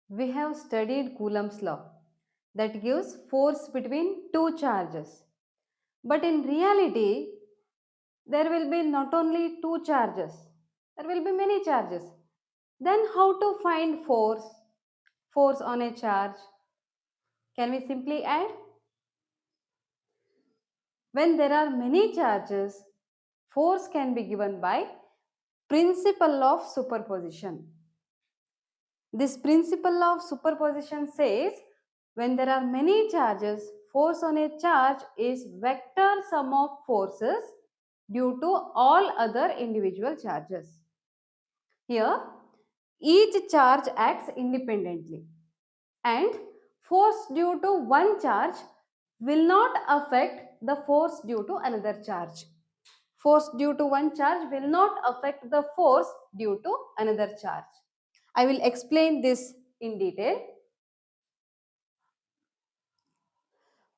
We have studied Coulomb's law that gives force between two charges. But in reality, there will be not only two charges, there will be many charges. Then how to find force? Force on a charge. Can we simply add? When there are many charges, force can be given by principle of superposition. This principle of superposition says when there are many charges, force on a charge is vector sum of forces due to all other individual charges. Here, each charge acts independently and force due to one charge will not affect the force due to another charge. Force due to one charge will not affect the force due to another charge. I will explain this in detail.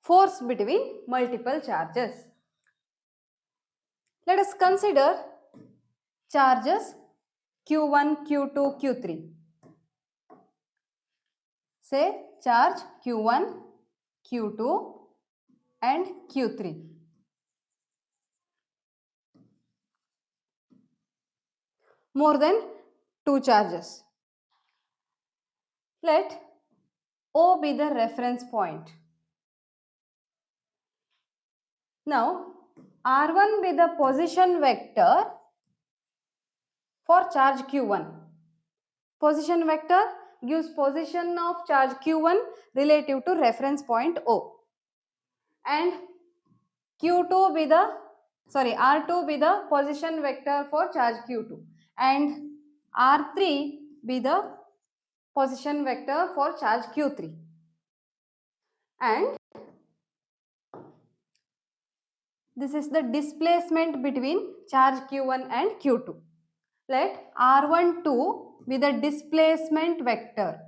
Force between multiple charges. Let us consider charges Q1, Q2, Q3. Say charge Q1, Q2 and Q3. More than two charges. Let O be the reference point. Now, R1 be the position vector for charge Q1. Position vector gives position of charge Q1 relative to reference point O. And R2 be the position vector for charge Q2. And R3 be the position vector for charge Q3. And this is the displacement between charge Q1 and Q2. Let R12 be the displacement vector.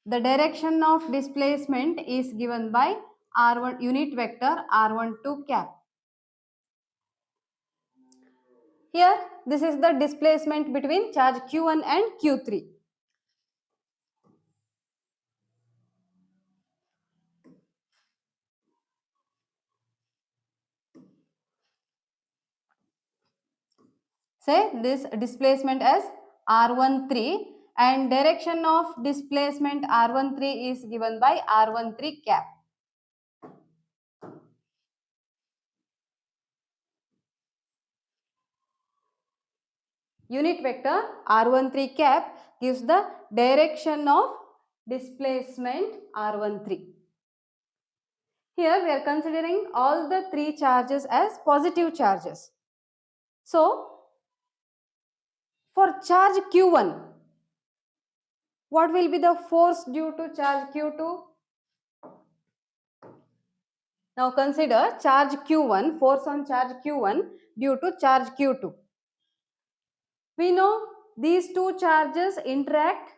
The direction of displacement is given by R1 unit vector R12 cap. Here, this is the displacement between charge Q1 and Q3. Say this displacement as R13 and direction of displacement R13 is given by R13 cap. Unit vector R13 cap gives the direction of displacement R13. Here we are considering all the three charges as positive charges. So, for charge Q1, what will be the force due to charge Q2? Now consider charge Q1, force on charge Q1 due to charge Q2. We know these two charges interact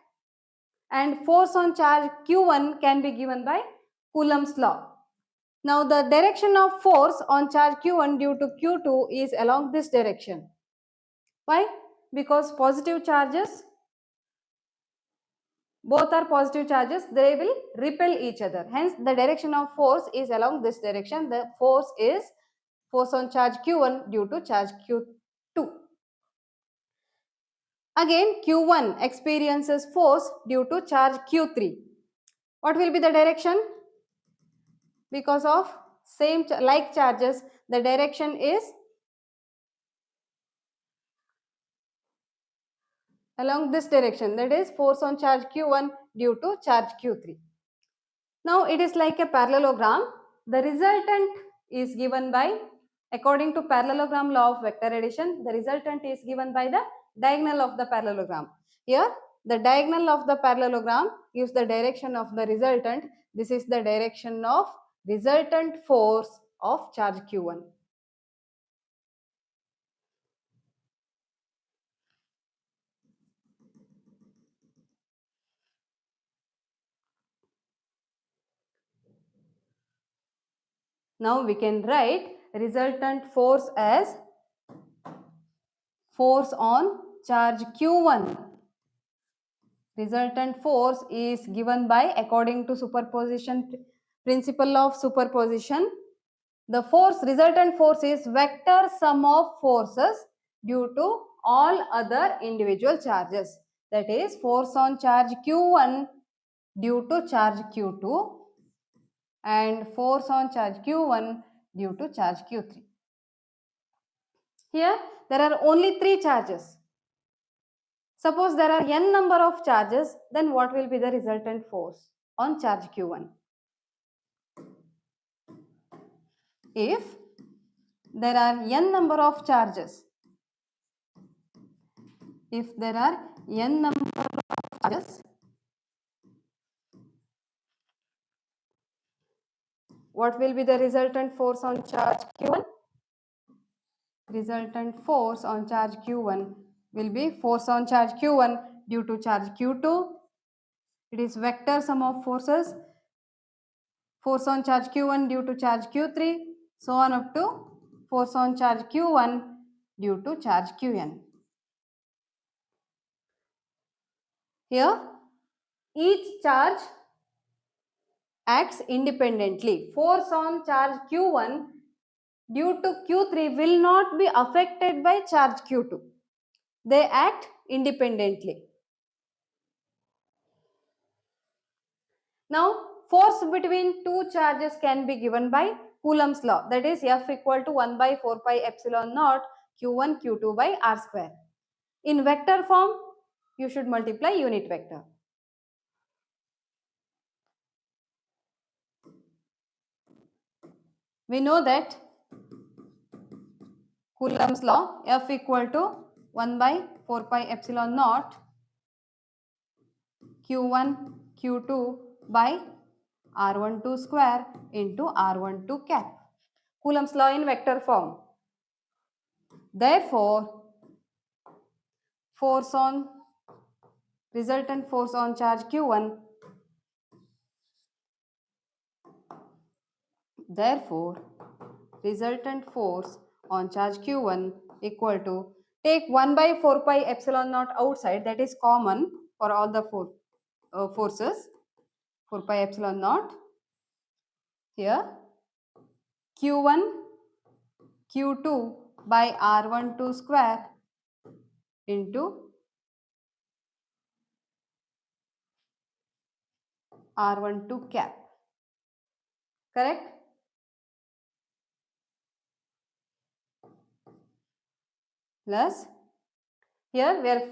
and force on charge Q1 can be given by Coulomb's law. Now the direction of force on charge Q1 due to Q2 is along this direction. Why? Because positive charges, both are positive charges, they will repel each other. Hence the direction of force is along this direction. The force is force on charge Q1 due to charge Q2. Again, Q1 experiences force due to charge Q3. What will be the direction? Because of same like charges, the direction is along this direction, that is force on charge Q1 due to charge Q3. Now it is like a parallelogram. The resultant is given by, according to parallelogram law of vector addition, the resultant is given by the diagonal of the parallelogram. Here the diagonal of the parallelogram gives the direction of the resultant. This is the direction of resultant force of charge Q1. Now we can write resultant force as force on charge Q1 Resultant force is given by, according to superposition principle of superposition, the resultant force is vector sum of forces due to all other individual charges. That is, force on charge Q1 due to charge Q2 and force on charge Q1 due to charge Q3. Here there are only 3 charges. Suppose there are n number of charges, then what will be the resultant force on charge Q1? If there are n number of charges, what will be the resultant force on charge Q1? Resultant force on charge Q1 will be force on charge Q1 due to charge Q2. It is vector sum of forces. Force on charge Q1 due to charge Q3, so on up to force on charge Q1 due to charge Qn. Here, each charge acts independently. Force on charge Q1 due to Q3 will not be affected by charge Q2. They act independently. Now, force between two charges can be given by Coulomb's law, that is F equal to 1 by 4 pi epsilon naught Q1 Q2 by R square. In vector form, you should multiply unit vector. We know that Coulomb's law, F equal to 1 by 4 pi epsilon naught Q1 Q2 by R12 square into R12 cap. Coulomb's law in vector form. Therefore, resultant force on charge Q1, therefore resultant force on charge Q1 equal to, take 1 by 4 pi epsilon naught outside, that is common for all the forces, 4 pi epsilon naught. Here Q1 Q2 by R12 square into R12 cap. Correct? Plus, here we are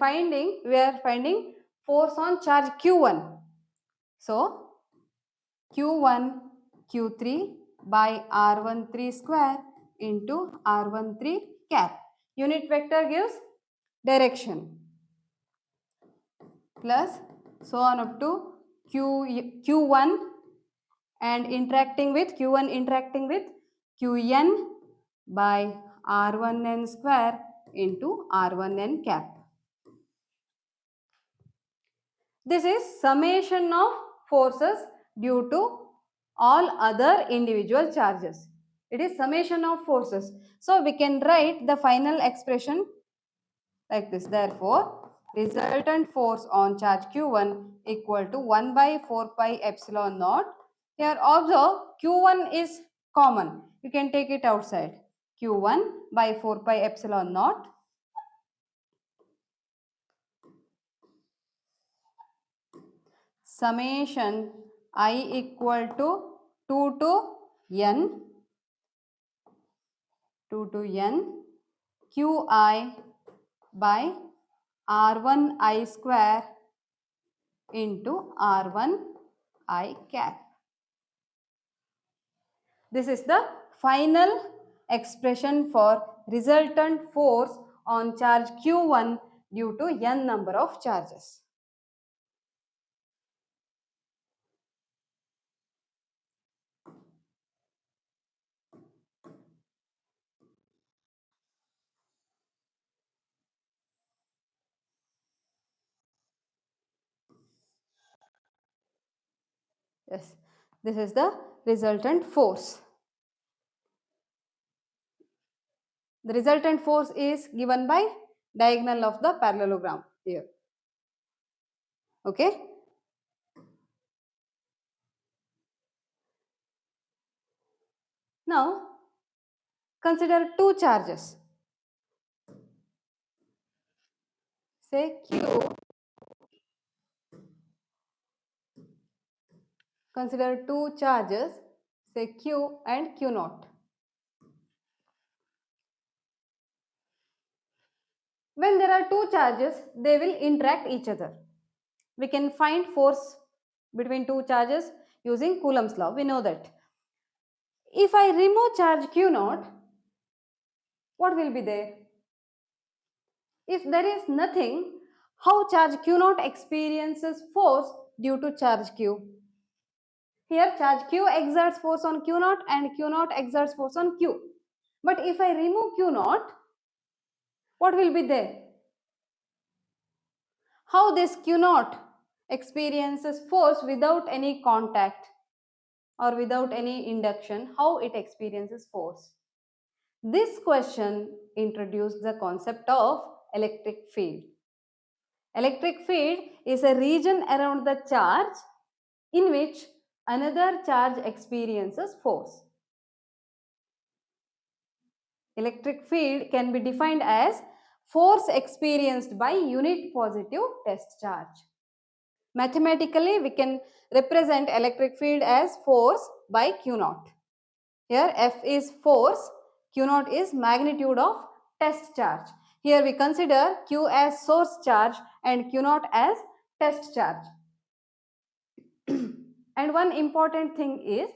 finding force on charge Q1. So, Q1 Q3 by R13 square into R13 cap. Unit vector gives direction. Plus, so on up to Q1 and interacting with Qn by R1n square into R1n cap. This is summation of forces due to all other individual charges. It is summation of forces. So we can write the final expression like this. Therefore, resultant force on charge Q1 equal to 1 by 4 pi epsilon naught. Here observe Q1 is common. You can take it outside. Q1 by 4 pi epsilon naught summation I equal to 2 to n Qi by R1I square into R1I cap. This is the final expression for resultant force on charge Q1 due to n number of charges. Yes, this is the resultant force. The resultant force is given by diagonal of the parallelogram here. Okay. Now consider two charges. Say Q. Consider two charges, say Q and Q naught. When there are two charges, they will interact each other. We can find force between two charges using Coulomb's law. We know that. If I remove charge Q naught, what will be there? If there is nothing, how charge Q naught experiences force due to charge Q? Here charge Q exerts force on Q naught and Q naught exerts force on Q. But if I remove Q naught, what will be there? How this Q naught experiences force without any contact or without any induction, how it experiences force? This question introduced the concept of electric field. Electric field is a region around the charge in which another charge experiences force. Electric field can be defined as force experienced by unit positive test charge. Mathematically, we can represent electric field as force by Q naught. Here F is force, Q naught is magnitude of test charge. Here we consider Q as source charge and Q naught as test charge. And one important thing is,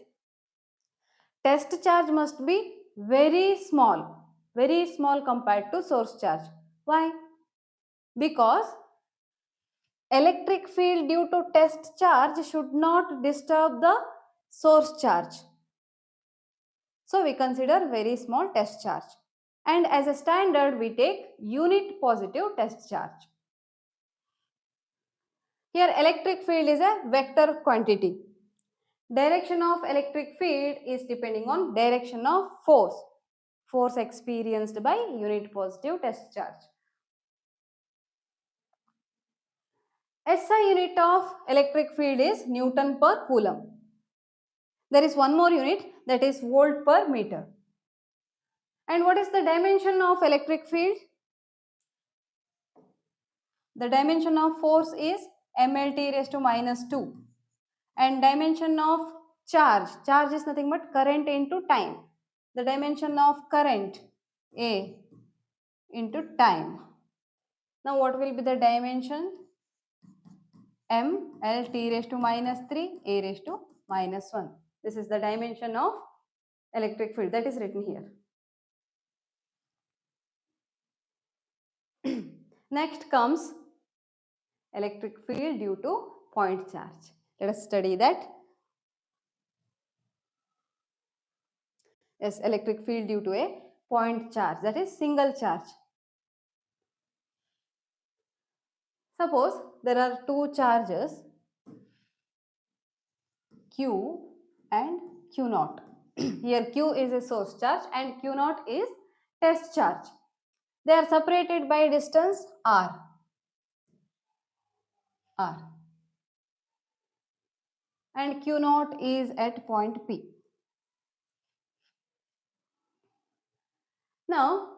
test charge must be very small compared to source charge. Why? Because electric field due to test charge should not disturb the source charge. So we consider very small test charge. And as a standard, we take unit positive test charge. Here electric field is a vector quantity. Direction of electric field is depending on direction of force experienced by unit positive test charge. SI unit of electric field is Newton per Coulomb. There is one more unit, that is volt per meter. And what is the dimension of electric field? The dimension of force is mLT raised to minus 2. And dimension of charge is nothing but current into time. The dimension of current, A, into time. Now what will be the dimension? mLT raised to minus 3, A raised to minus 1. This is the dimension of electric field that is written here. Next comes electric field due to point charge. Let us study that. Yes, electric field due to a point charge, that is single charge. Suppose there are two charges Q and Q naught. Here Q is a source charge and Q naught is test charge. They are separated by distance R. And Q naught is at point P. Now,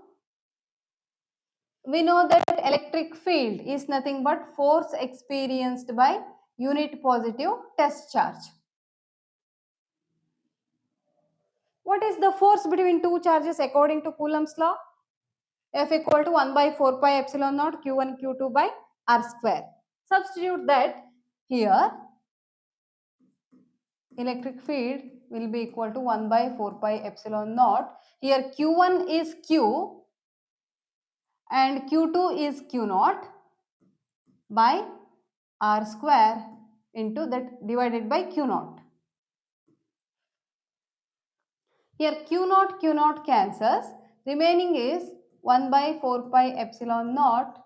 we know that electric field is nothing but force experienced by unit positive test charge. What is the force between two charges according to Coulomb's law? F equal to 1 by 4 pi epsilon naught Q1 Q2 by R square. Substitute that here. Electric field will be equal to 1 by 4 pi epsilon naught. Here Q1 is Q and Q2 is Q naught by R square into that divided by Q naught. Here Q naught cancels. Remaining is 1 by 4 pi epsilon naught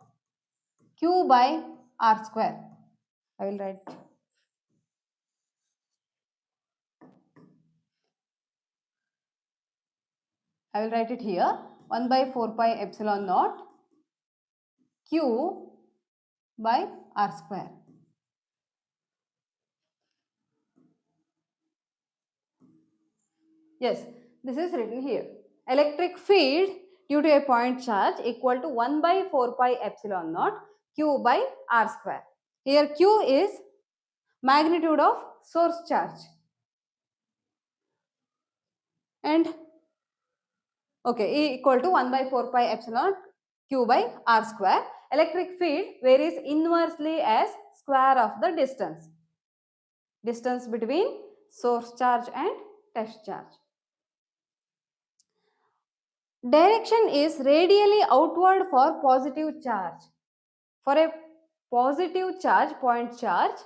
Q by R square. I will write. I will write it here. 1 by 4 pi epsilon naught Q by R square. Yes, this is written here. Electric field due to a point charge equal to 1 by 4 pi epsilon naught q by r square. Here q is magnitude of source charge. And okay, E equal to 1 by 4 pi epsilon q by r square. Electric field varies inversely as square of the distance. Distance between source charge and test charge. Direction is radially outward for positive charge. For a positive charge, point charge,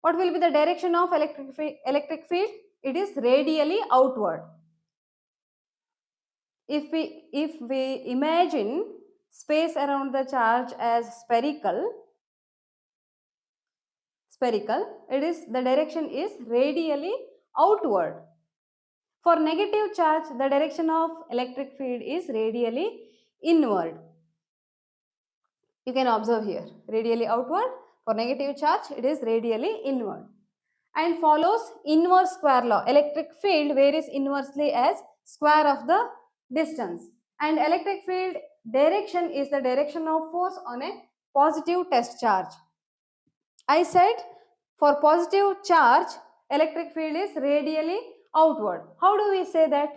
what will be the direction of electric field? It is radially outward. If we imagine space around the charge as spherical, it is the direction is radially outward. For negative charge, the direction of electric field is radially inward. You can observe here, radially outward. For negative charge, it is radially inward. And follows inverse square law. Electric field varies inversely as square of the distance. And electric field direction is the direction of force on a positive test charge. I said for positive charge, electric field is radially outward. How do we say that?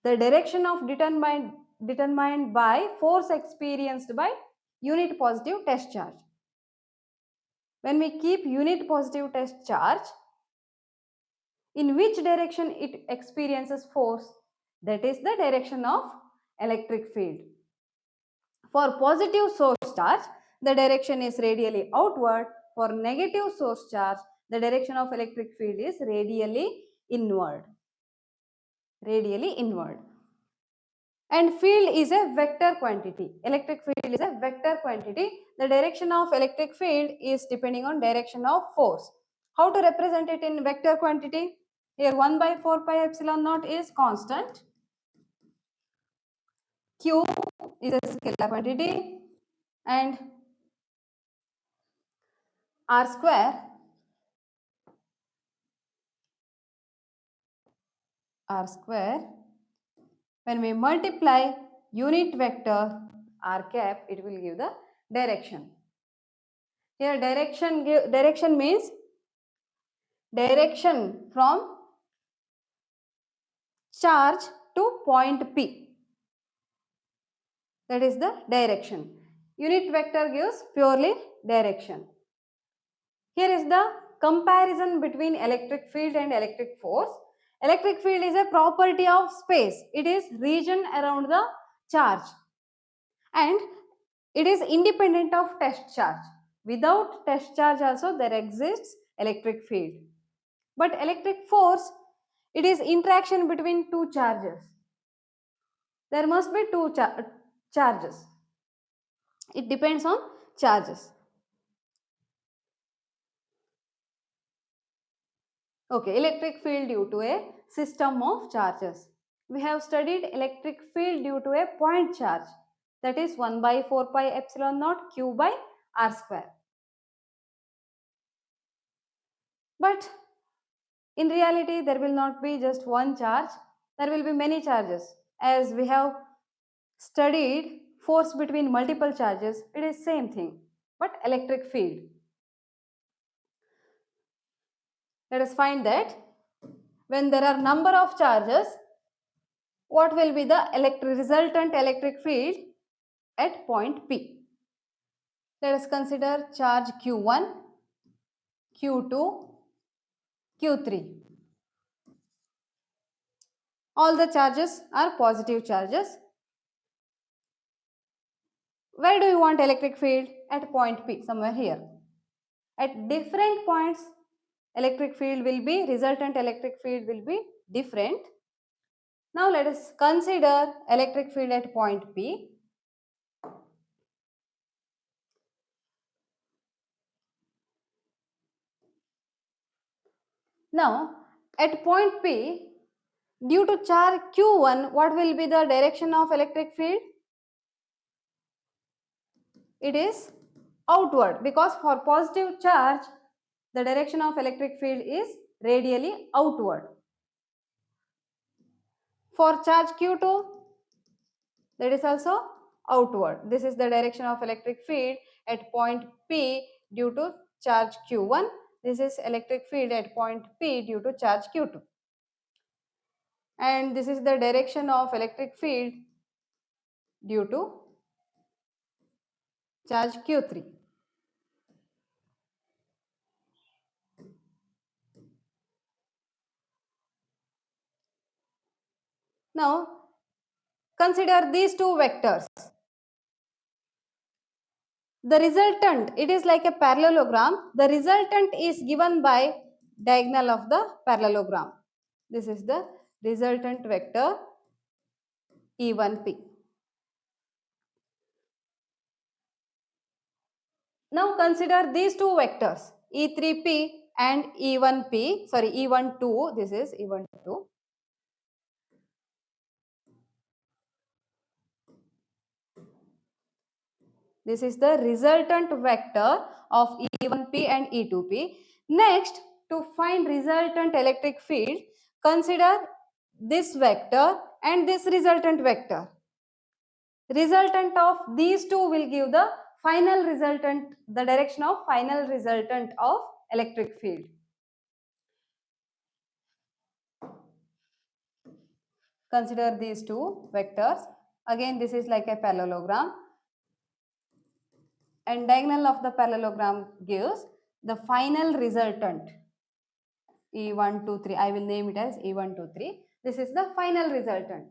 The direction of determined by force experienced by unit positive test charge. When we keep unit positive test charge, in which direction it experiences force? That is the direction of electric field. For positive source charge, the direction is radially outward. For negative source charge, the direction of electric field is radially inward. Radially inward. And field is a vector quantity. Electric field is a vector quantity. The direction of electric field is depending on direction of force. How to represent it in vector quantity? Here 1 by 4 pi epsilon naught is constant. Q is a scalar quantity and r square when we multiply unit vector r cap, it will give the direction. Here direction means direction from charge to point P. That is the direction. Unit vector gives purely direction. Here is the comparison between electric field and electric force. Electric field is a property of space. It is region around the charge and it is independent of test charge. Without test charge also there exists electric field. But electric force, it is interaction between two charges. There must be two charges. It depends on charges. Okay, electric field due to a system of charges. We have studied electric field due to a point charge, that is 1 by 4 pi epsilon naught q by r square. But in reality, there will not be just one charge, there will be many charges. As we have studied force between multiple charges, it is same thing, but electric field. Let us find that when there are number of charges, what will be the resultant electric field at point P? Let us consider charge Q1, Q2, Q3. All the charges are positive charges. Where do you want electric field? At point P, somewhere here. At different points, electric field will be, resultant electric field will be different. Now let us consider electric field at point P. Now at point P, due to charge Q1, what will be the direction of electric field? It is outward, because for positive charge, the direction of electric field is radially outward. For charge Q2, that is also outward. This is the direction of electric field at point P due to charge Q1. This is electric field at point P due to charge Q2. And this is the direction of electric field due to charge Q3. Now, consider these two vectors. The resultant, it is like a parallelogram. The resultant is given by diagonal of the parallelogram. This is the resultant vector E1P. Now consider these two vectors E3P and E1P, sorry E12, this is E12. This is the resultant vector of E1P and E2P. Next, to find resultant electric field, consider this vector and this resultant vector. Resultant of these two will give the final resultant, the direction of final resultant of electric field. Consider these two vectors. Again, this is like a parallelogram. And diagonal of the parallelogram gives the final resultant E1, 2, 3. I will name it as E1, 2, 3. This is the final resultant.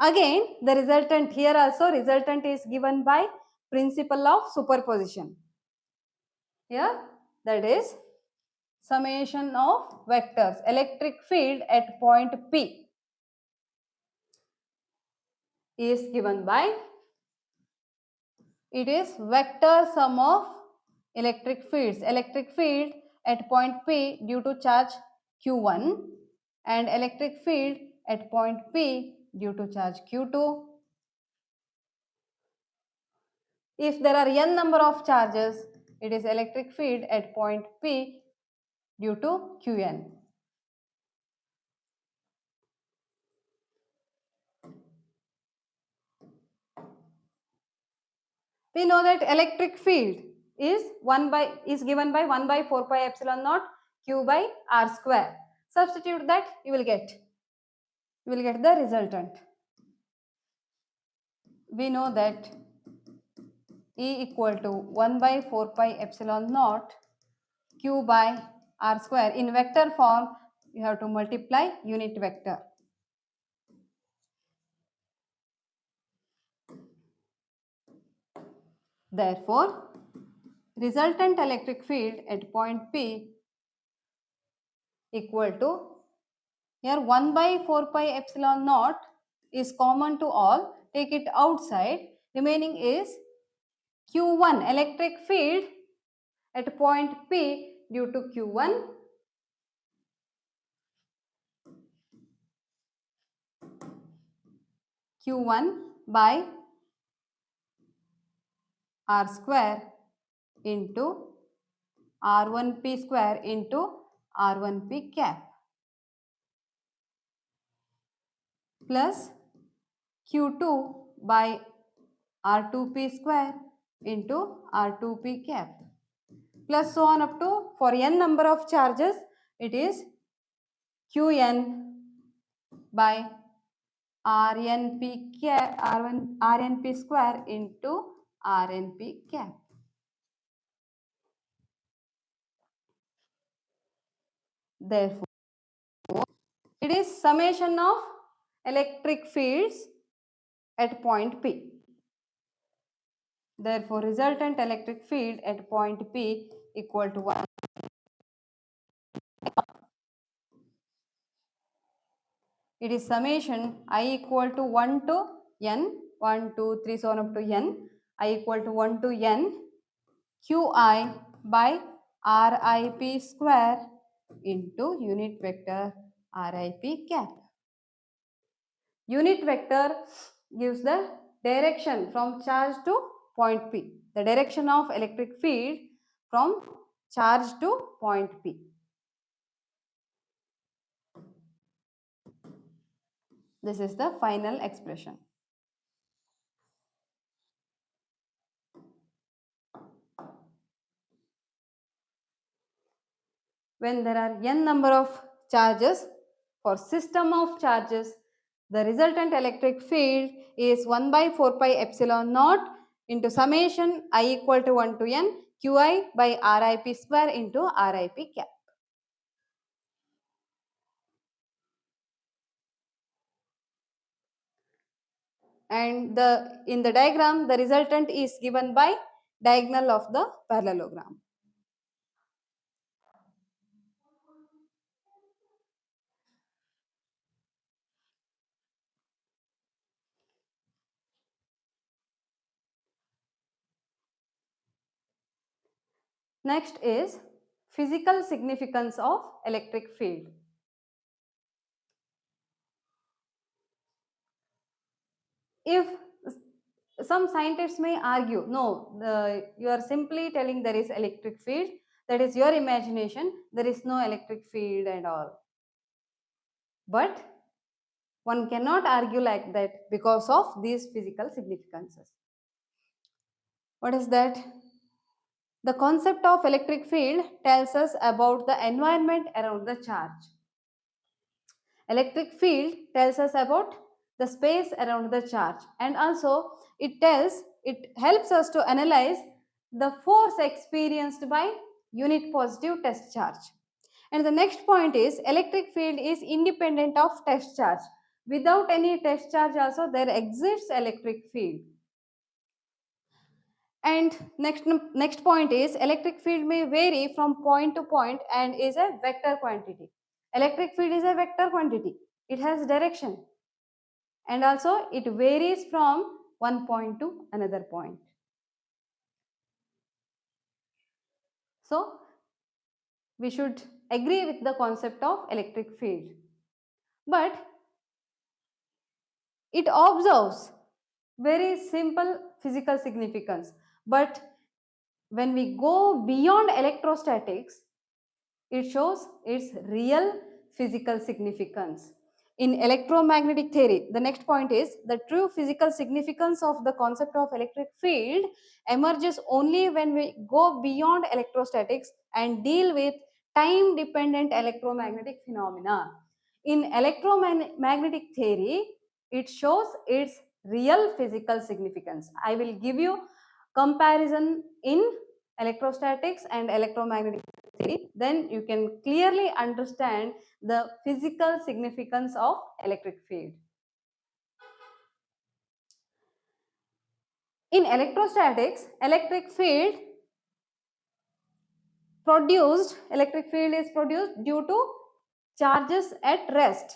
Again, the resultant here also, resultant is given by principle of superposition. Here, that is summation of vectors, electric field at point P is given by, it is vector sum of electric fields. Electric field at point P due to charge Q1 and electric field at point P due to charge Q2. If there are n number of charges, it is electric field at point P due to Qn. We know that electric field is given by 1 by 4 pi epsilon naught Q by R square. Substitute that, you will get the resultant. We know that E equal to 1 by 4 pi epsilon naught Q by R square. In vector form, you have to multiply unit vector. Therefore, resultant electric field at point P equal to, here 1 by 4 pi epsilon naught is common to all, take it outside, remaining is Q1 electric field at point P due to Q1 by R square into R1P square into R1P cap plus Q2 by R2P square into R2P cap plus so on up to, for n number of charges, it is Qn by RNP cap, RNP square into RNP cap. Therefore, it is summation of electric fields at point P. Therefore, resultant electric field at point P equal to 1. It is summation I equal to 1 to n, 1, 2, 3, so on up to n, I equal to 1 to n, Qi by RIP square into unit vector RIP cap. Unit vector gives the direction from charge to point P, the direction of electric field from charge to point P. This is the final expression. When there are n number of charges for system of charges, the resultant electric field is 1 by 4 pi epsilon naught into summation I equal to 1 to n qi by rip square into rip cap. And in the diagram, the resultant is given by diagonal of the parallelogram. Next is physical significance of electric field. If some scientists may argue, no, you are simply telling there is electric field, that is your imagination, there is no electric field and all. But one cannot argue like that because of these physical significances. What is that? The concept of electric field tells us about the environment around the charge. Electric field tells us about the space around the charge, and also it helps us to analyze the force experienced by unit positive test charge. And the next point is electric field is independent of test charge. Without any test charge also there exists electric field. And next point is electric field may vary from point to point and is a vector quantity. Electric field is a vector quantity. It has direction. And also it varies from one point to another point. So we should agree with the concept of electric field. But it observes very simple physical significance. But when we go beyond electrostatics, it shows its real physical significance. In electromagnetic theory, the next point is the true physical significance of the concept of electric field emerges only when we go beyond electrostatics and deal with time dependent electromagnetic phenomena. In electromagnetic theory, it shows its real physical significance. I will give you comparison in electrostatics and electromagnetic theory, then you can clearly understand the physical significance of electric field. In electrostatics, electric field is produced due to charges at rest.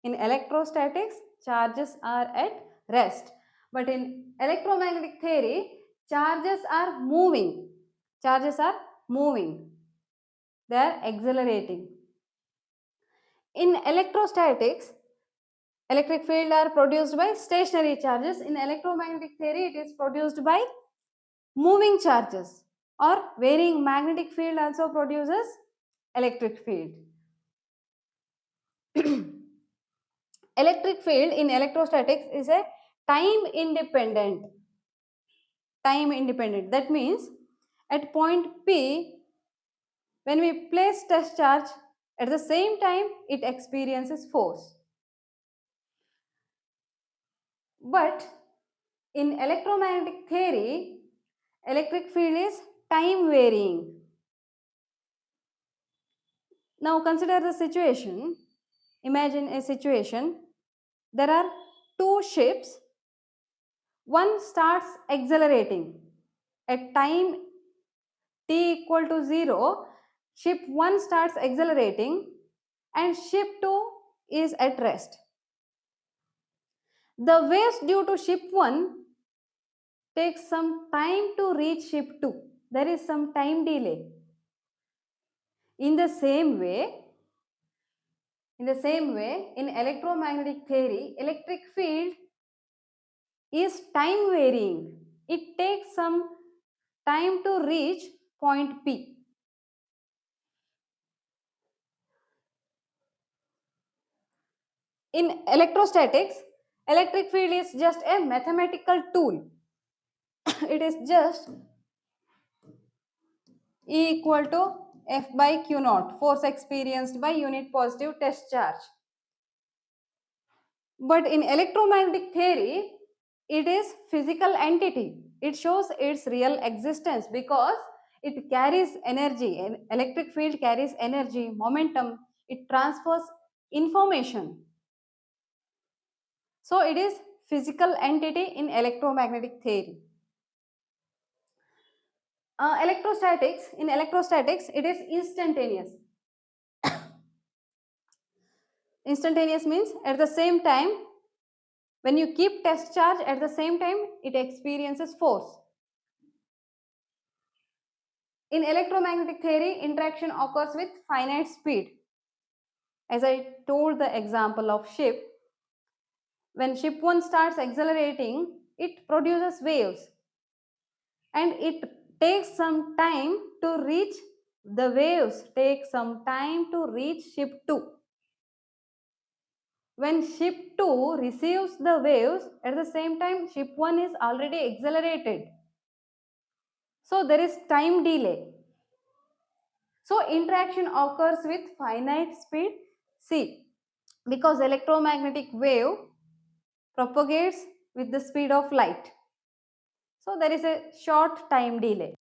In electrostatics, charges are at rest. But in electromagnetic theory, charges are moving. Charges are moving. They are accelerating. In electrostatics, electric field are produced by stationary charges. In electromagnetic theory, it is produced by moving charges, or varying magnetic field also produces electric field. Electric field in electrostatics is a time independent. Time independent. That means at point P, when we place test charge, at the same time it experiences force. But in electromagnetic theory, electric field is time varying. Now consider the situation. Imagine a situation. There are two ships. One starts accelerating. At time t equal to 0, ship 1 starts accelerating and ship 2 is at rest. The waves due to ship 1 takes some time to reach ship 2. There is some time delay. In the same way, in electromagnetic theory, electric field is time varying. It takes some time to reach point P. In electrostatics, electric field is just a mathematical tool. It is just E equal to F by Q naught, force experienced by unit positive test charge. But in electromagnetic theory, it is physical entity. It shows its real existence because it carries energy. An electric field carries energy, momentum. It transfers information. So it is physical entity in electromagnetic theory. In electrostatics, it is instantaneous. Instantaneous means at the same time, when you keep test charge, at the same time it experiences force. In electromagnetic theory, interaction occurs with finite speed. As I told the example of ship, when ship 1 starts accelerating, it produces waves and it takes some time to reach the waves, take some time to reach ship 2. When ship 2 receives the waves, at the same time ship 1 is already accelerated. So there is time delay. So interaction occurs with finite speed c, because electromagnetic wave propagates with the speed of light. So there is a short time delay.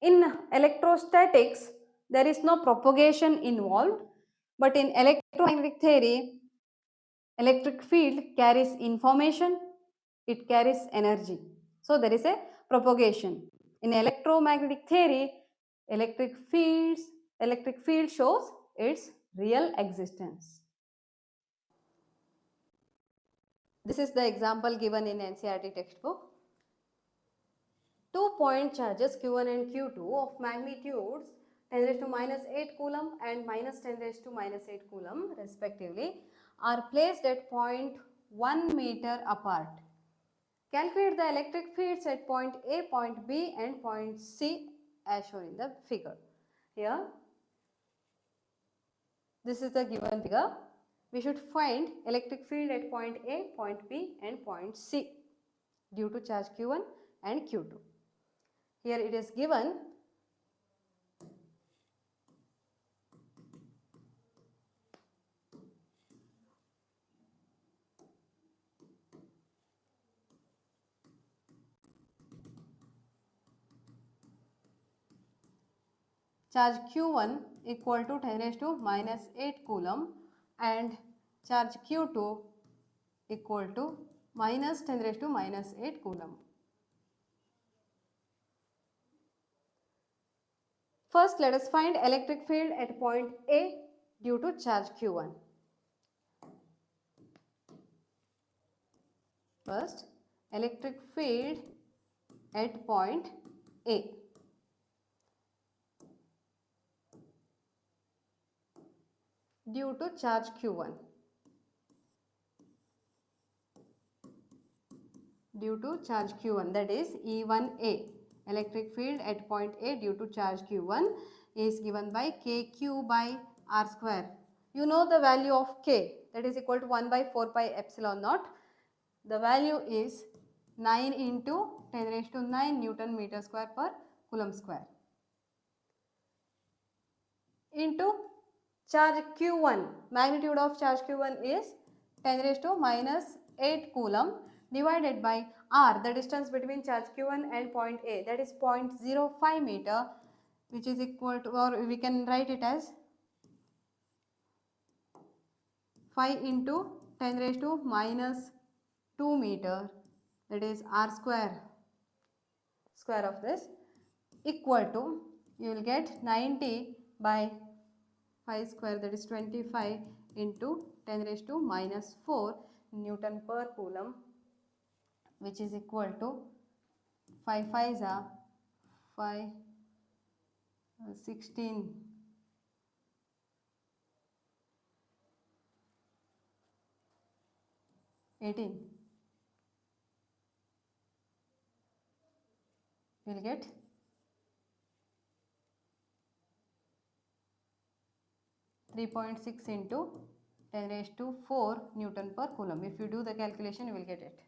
In electrostatics, there is no propagation involved, but in electromagnetic theory, electric field carries information, it carries energy. So there is a propagation. In electromagnetic theory, electric field shows its real existence. This is the example given in NCERT textbook. 2-point charges Q1 and Q2 of magnitudes 10 raised to minus 8 coulomb and minus 10 raised to minus 8 coulomb respectively are placed at point 1 meter apart. Calculate the electric fields at point A, point B and point C as shown in the figure. Here, this is the given figure. We should find electric field at point A, point B and point C due to charge Q1 and Q2. Here it is given charge Q1 equal to 10 raised to minus 8 coulomb and charge Q2 equal to minus 10 raised to minus 8 coulomb. First, let us find electric field at point A due to charge Q1. First, electric field at point A. Due to charge Q1. Due to charge Q1, that is E1A. Electric field at point A due to charge Q1 is given by KQ by R square. You know the value of K, that is equal to 1 by 4 pi epsilon naught. The value is 9 into 10 raised to 9 Newton meter square per coulomb square. Into charge Q1, magnitude of charge Q1 is 10 raised to minus 8 coulomb divided by R, the distance between charge Q1 and point A, that is 0.05 meter, which is equal to, or we can write it as 5 into 10 raised to minus 2 meter, that is R square of this, equal to, you will get 90 by 5 square, that is 25 into 10 raised to minus 4 Newton per coulomb, which is equal to 5 5s are 5, 16, 18. You will get 3.6 into 10 raised to 4 Newton per Coulomb. If you do the calculation, you will get it.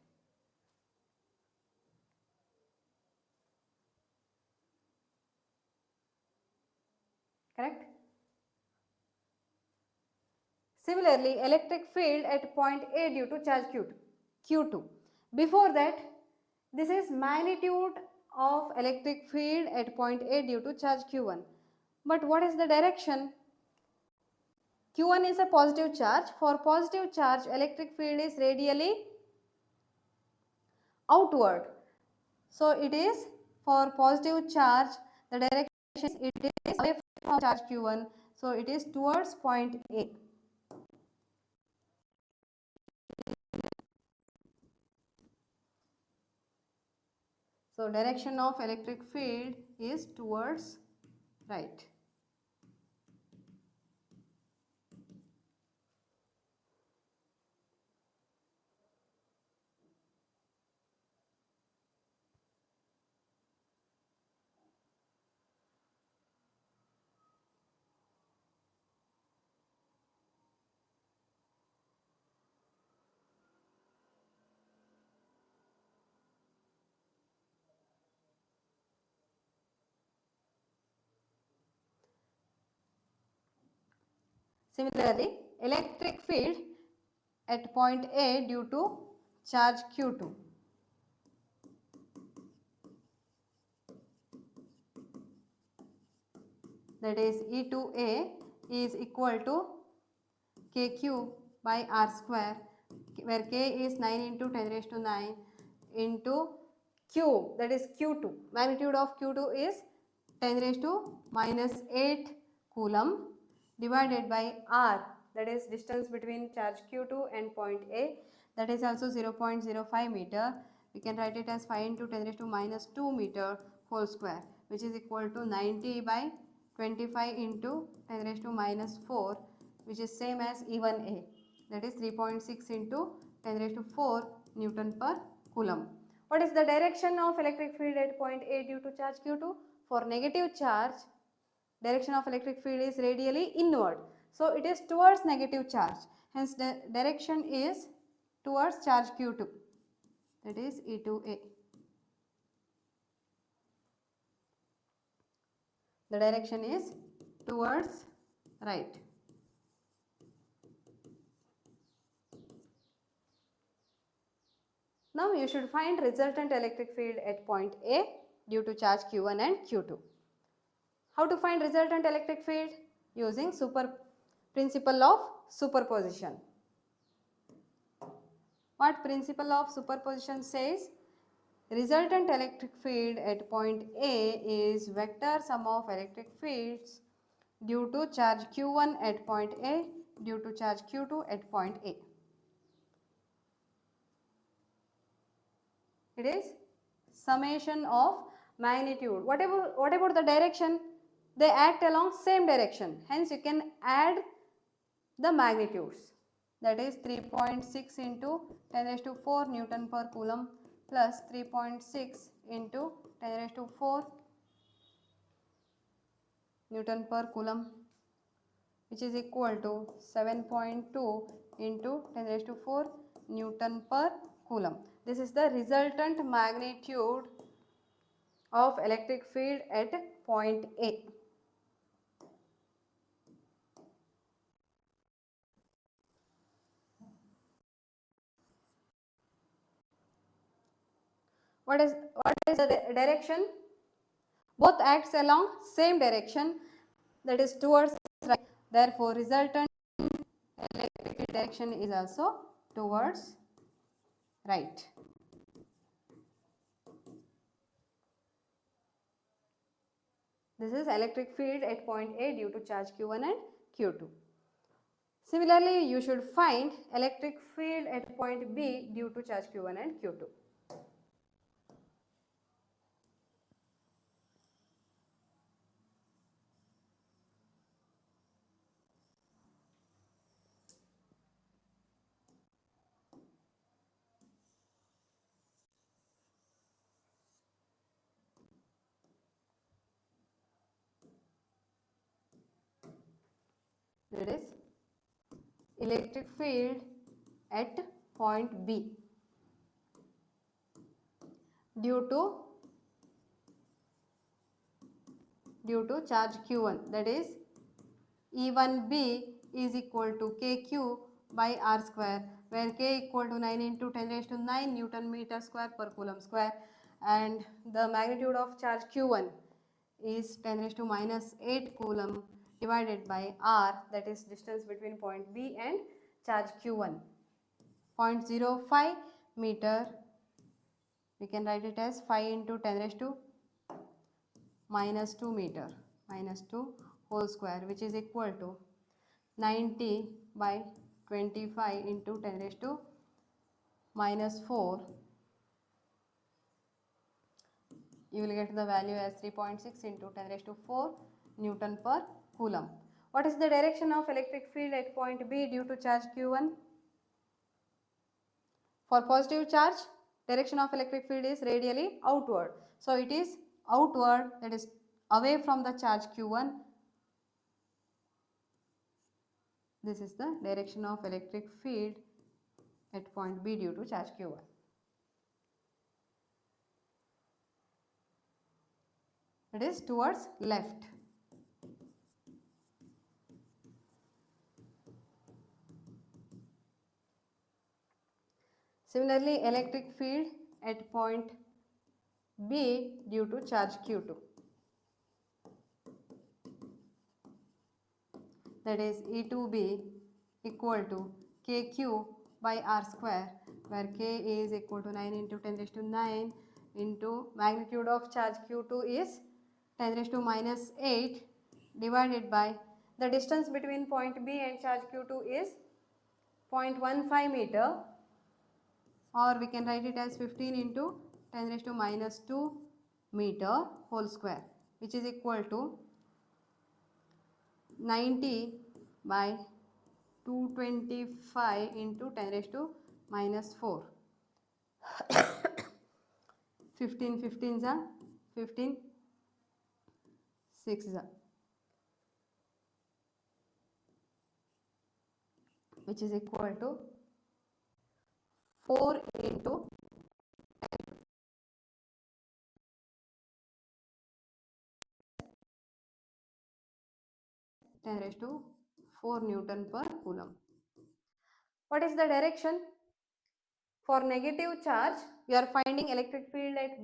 Correct? Similarly, electric field at point A due to charge Q2. Before that, this is magnitude of electric field at point A due to charge Q1. But what is the direction? Q1 is a positive charge. For positive charge, electric field is radially outward. So it is for positive charge, the direction it is away from charge Q1. So it is towards point A. So direction of electric field is towards right. Similarly, electric field at point A due to charge Q2. That is E2A is equal to K cube by R square, where K is 9 into 10 raised to 9 into cube, that is Q2. Magnitude of Q2 is 10 raised to minus 8 Coulomb divided by R, that is distance between charge Q2 and point A, that is also 0.05 meter. We can write it as 5 into 10 raised to minus 2 meter whole square, which is equal to 90 by 25 into 10 raised to minus 4, which is same as E1A, that is 3.6 into 10 raised to 4 Newton per Coulomb. What is the direction of electric field at point A due to charge Q2? For negative charge, direction of electric field is radially inward. So it is towards negative charge. Hence the direction is towards charge Q2. That is E2A. The direction is towards right. Now you should find resultant electric field at point A due to charge Q1 and Q2. How to find resultant electric field? Using principle of superposition. What principle of superposition says? Resultant electric field at point A is vector sum of electric fields due to charge Q1 at point A due to charge Q2 at point A. It is summation of magnitude. What about the direction? They act along same direction. Hence you can add the magnitudes. That is 3.6 into 10 raised to 4 Newton per Coulomb plus 3.6 into 10 raised to 4 Newton per Coulomb, which is equal to 7.2 into 10 raised to 4 Newton per Coulomb. This is the resultant magnitude of electric field at point A. What is the direction? Both acts along same direction, that is towards right. Therefore, resultant electric field direction is also towards right. This is electric field at point A due to charge Q1 and Q2. Similarly, you should find electric field at point B due to charge Q1 and Q2. That is electric field at point B due to charge Q1, that is E1B is equal to KQ by R square, where K equal to 9 into 10 raised to 9 Newton meter square per coulomb square, and the magnitude of charge Q1 is 10 raised to minus 8 coulomb divided by R, that is distance between point B and charge Q1, 0.05 meter. We can write it as 5 into 10 raised to minus 2 meter, minus 2 whole square, which is equal to 90 by 25 into 10 raised to minus 4. You will get the value as 3.6 into 10 raised to 4 Newton per coulomb. What is the direction of electric field at point B due to charge Q1? For positive charge, direction of electric field is radially outward. So it is outward, that is away from the charge Q1. This is the direction of electric field at point B due to charge Q1. It is towards left. Similarly, electric field at point B due to charge Q2, that is E2B equal to KQ by R square, where K is equal to 9 into 10 raised to 9 into magnitude of charge Q2 is 10 raised to minus 8 divided by the distance between point B and charge Q2 is 0.15 meter, or we can write it as 15 into 10 raised to minus 2 meter whole square, which is equal to 90 by 225 into 10 raised to minus 4. 15 15 is 15, 6 is, which is equal to 4 into 10 raised to 4 Newton per coulomb. What is the direction? For negative charge, we are finding electric field at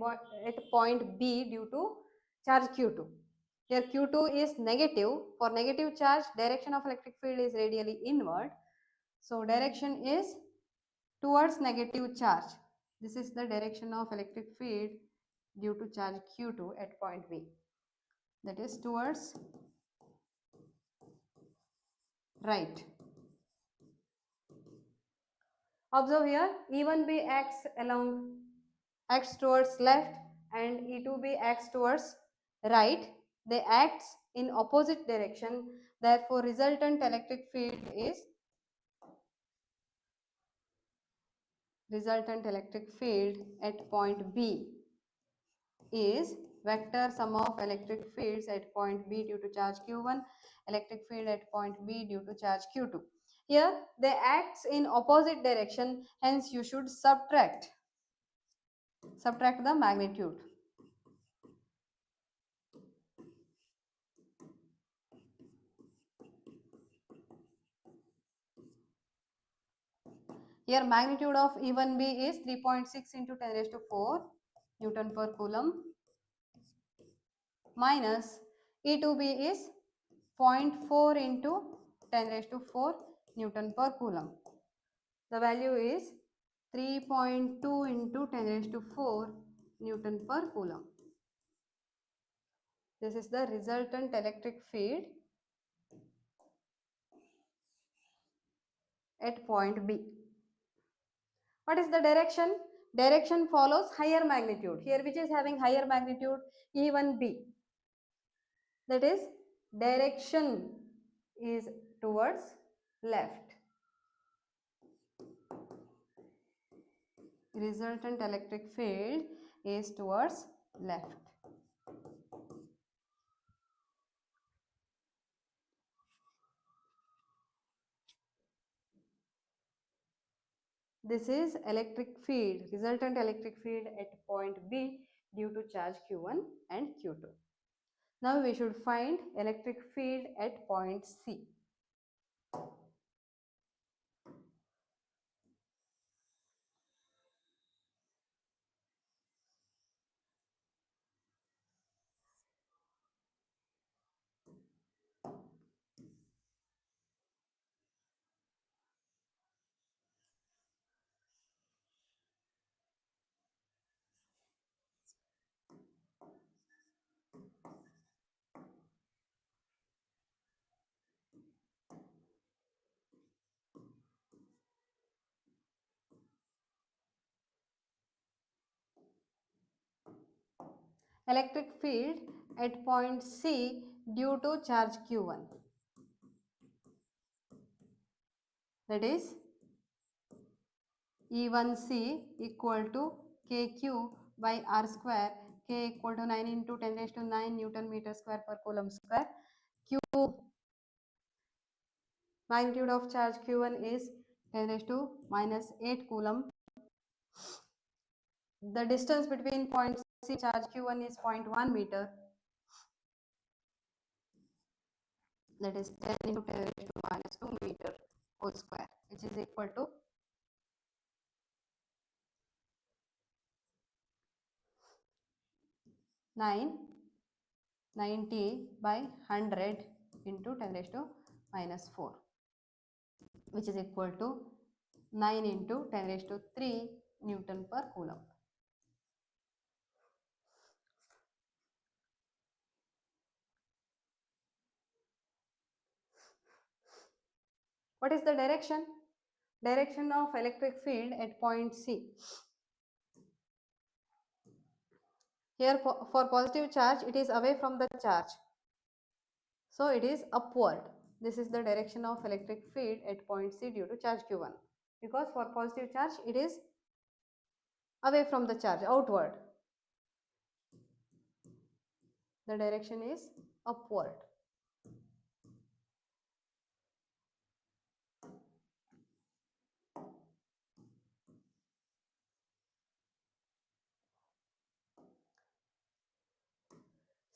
point B due to charge Q2. Here Q2 is negative. For negative charge, direction of electric field is radially inward. So direction is towards negative charge. This is the direction of electric field due to charge Q2 at point B. That is towards right. Observe here, E1B acts towards left and E2B acts towards right. They act in opposite direction. Therefore, resultant electric field at point B is vector sum of electric fields at point B due to charge Q1, electric field at point B due to charge Q2. Here they act in opposite direction, hence you should subtract the magnitude. Here magnitude of E1B is 3.6 into 10 raised to 4 Newton per coulomb minus E2B is 0.4 into 10 raised to 4 Newton per coulomb. The value is 3.2 into 10 raised to 4 Newton per coulomb. This is the resultant electric field at point B. What is the direction? Direction follows higher magnitude. Here which is having higher magnitude? E1B. That is direction is towards left. Resultant electric field is towards left. This is electric field, resultant electric field at point B due to charge Q1 and Q2. Now we should find electric field at point C. Electric field at point C due to charge Q1. That is E1C equal to KQ by R square, K equal to 9 into 10 raised to 9 Newton meter square per coulomb square. Q magnitude of charge Q1 is 10 raised to minus 8 coulomb. The distance between point C charge Q1 is 0.1 meter. That is 10 into 10 raised to minus 2 meter whole square, which is equal to 990 by 100 into 10 raised to minus 4, which is equal to 9 into 10 raised to 3 Newton per coulomb. What is the direction? Direction of electric field at point C. Here for positive charge, it is away from the charge. So it is upward. This is the direction of electric field at point C due to charge Q1. Because for positive charge, it is away from the charge, outward. The direction is upward.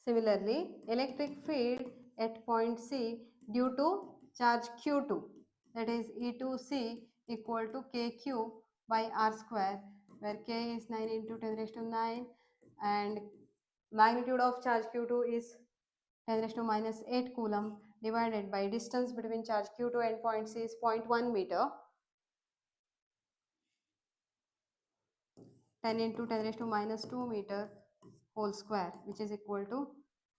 Similarly, electric field at point C due to charge Q2, that is E2C equal to KQ by R square, where K is 9 into 10 raised to 9 and magnitude of charge Q2 is 10 raised to minus 8 coulomb divided by distance between charge Q2 and point C is 0.1 meter. 10 into 10 raised to minus 2 meter whole square, which is equal to,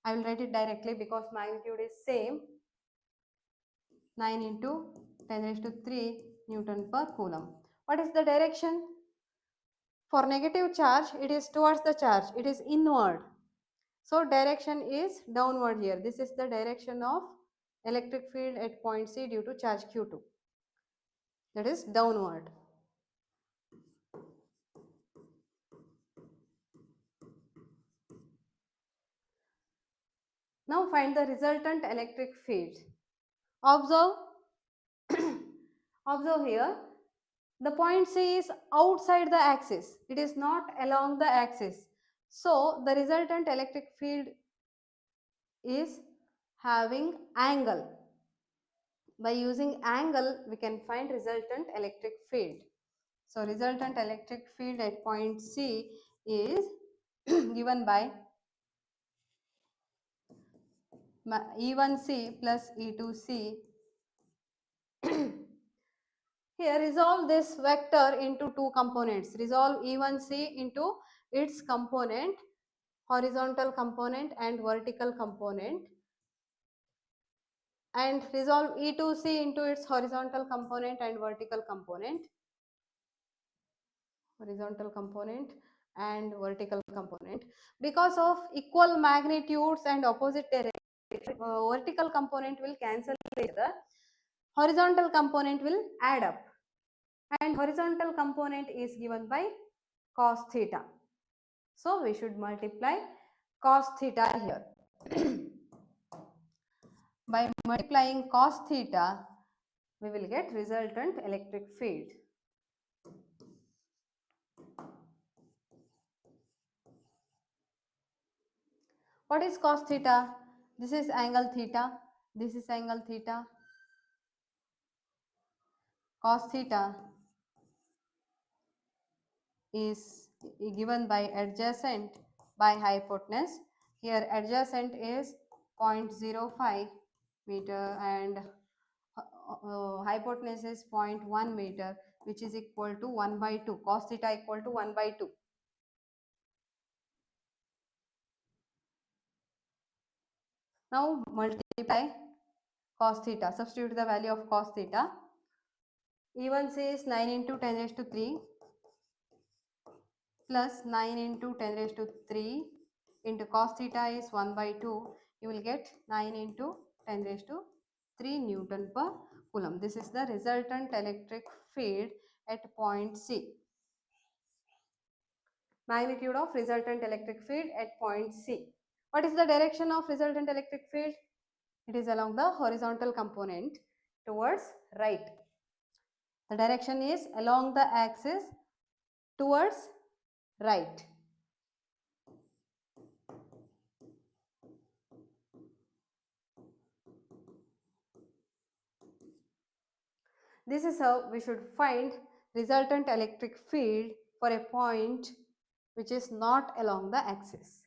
I will write it directly because magnitude is same, 9 into 10 raised to 3 Newton per coulomb. What is the direction? For negative charge, it is towards the charge, it is inward. So direction is downward here. This is the direction of electric field at point C due to charge Q2. That is downward. Now find the resultant electric field. Observe, observe here, the point C is outside the axis. It is not along the axis. So the resultant electric field is having angle. By using angle, we can find resultant electric field. So resultant electric field at point C is given by E1C plus E2C. Here resolve this vector into two components. Resolve E1C into its component, horizontal component and vertical component, and resolve E2C into its horizontal component and vertical component. Horizontal component and vertical component. Because of equal magnitudes and opposite direction, vertical component will cancel each other. Horizontal component will add up. And horizontal component is given by cos theta. So we should multiply cos theta here. By multiplying cos theta, we will get resultant electric field. What is cos theta? This is angle theta. This is angle theta. Cos theta is given by adjacent by hypotenuse. Here adjacent is 0.05 meter and hypotenuse is 0.1 meter, which is equal to 1 by 2. Cos theta equal to 1 by 2. Now multiply cos theta. Substitute the value of cos theta. E1 says 9 into 10 raised to 3 plus 9 into 10 raised to 3 into cos theta is 1 by 2. You will get 9 into 10 raised to 3 Newton per Coulomb. This is the resultant electric field at point C. Magnitude of resultant electric field at point C. What is the direction of resultant electric field? It is along the horizontal component towards right. The direction is along the axis towards right. This is how we should find resultant electric field for a point which is not along the axis.